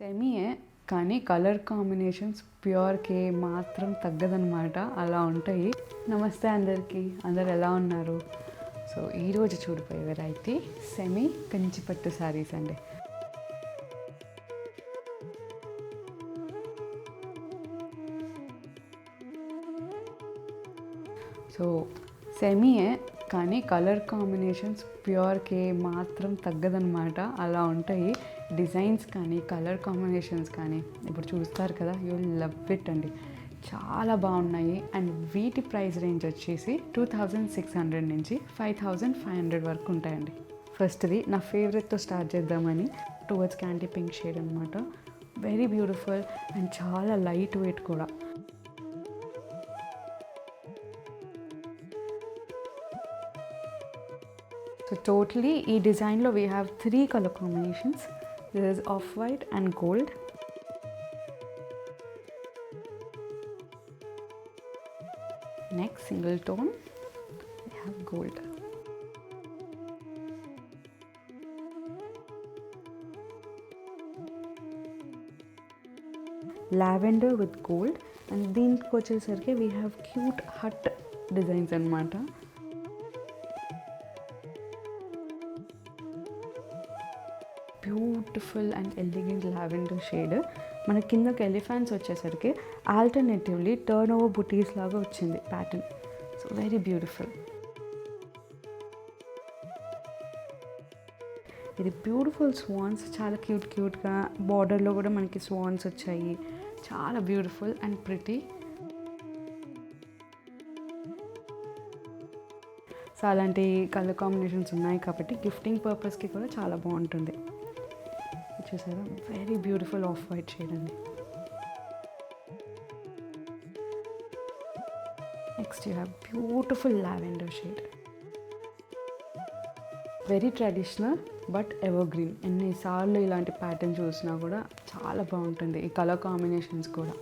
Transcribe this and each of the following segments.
సెమీయే కానీ colour combinations ప్యూర్కే మాత్రం తగ్గదనమాట. అలా ఉంటాయి. నమస్తే అందరికీ, అందరు ఎలా ఉన్నారు? సో ఈరోజు చూడిపోయే వెరైటీ సెమీ కంచిపట్టు శారీస్ అండి. సో సెమీయే కానీ కలర్ కాంబినేషన్స్ ప్యూర్కే మాత్రం తగ్గదనమాట. అలా ఉంటాయి. డిజైన్స్ కానీ కలర్ కాంబినేషన్స్ కానీ ఇప్పుడు చూస్తారు కదా, యూ లవ్ ఇట్ అండి. చాలా బాగున్నాయి. అండ్ వీటి ప్రైస్ రేంజ్ వచ్చేసి 2600 నుంచి 5500 వరకు ఉంటాయండి. ఫస్ట్ది నా ఫేవరెట్తో స్టార్ట్ చేద్దామని, టువర్డ్స్ క్యాండీ పింక్ షేడ్ అనమాట. వెరీ బ్యూటిఫుల్ అండ్ చాలా లైట్ వెయిట్ కూడా. So totally ఈ డిజైన్లో we have 3 color combinations. This is off-white and gold. Next single tone we have gold. Lavender with gold, and దీనికి వచ్చేసరికి we have cute hut designs అన్నమాట. Beautiful and elegant lavender shade. మన కిందకి elephants వచ్చేసరికి alternatively turn over బుటీస్ లాగా వచ్చింది pattern. So very beautiful. ఇది బ్యూటిఫుల్ స్వాన్స్, చాలా క్యూట్గా బార్డర్లో కూడా మనకి స్వాన్స్ వచ్చాయి. చాలా బ్యూటిఫుల్ అండ్ ప్రిటీ. సో అలాంటి కలర్ కాంబినేషన్స్ ఉన్నాయి కాబట్టి గిఫ్టింగ్ పర్పస్కి కూడా చాలా బాగుంటుంది. చూసారా, very beautiful off white shade అండి. Next you have beautiful lavender shade. Very traditional but evergreen. ఎన్నిసార్లు ఇలాంటి ప్యాటర్న్ చూసినా కూడా చాలా బాగుంటుంది. ఈ కలర్ కాంబినేషన్స్ కూడా.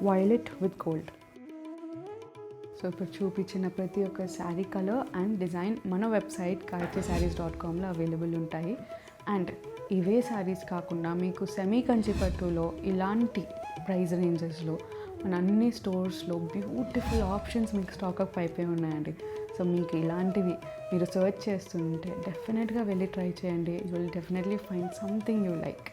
Violet with gold. సో ఇప్పుడు చూపించిన ప్రతి ఒక్క శారీ కలర్ అండ్ డిజైన్ మన వెబ్సైట్ gayatrissarees.comలో అవైలబుల్ ఉంటాయి. అండ్ ఇవే శారీస్ కాకుండా మీకు సెమీ కంచిపట్టులో ఇలాంటి ప్రైస్ రేంజెస్లో మన అన్ని స్టోర్స్లో బ్యూటిఫుల్ ఆప్షన్స్ మీకు స్టాక్అప్ అయిపోయి ఉన్నాయండి. సో మీకు ఇలాంటివి మీరు సర్చ్ చేస్తుంటే డెఫినెట్గా వెళ్ళి ట్రై చేయండి. You will definitely find something you like.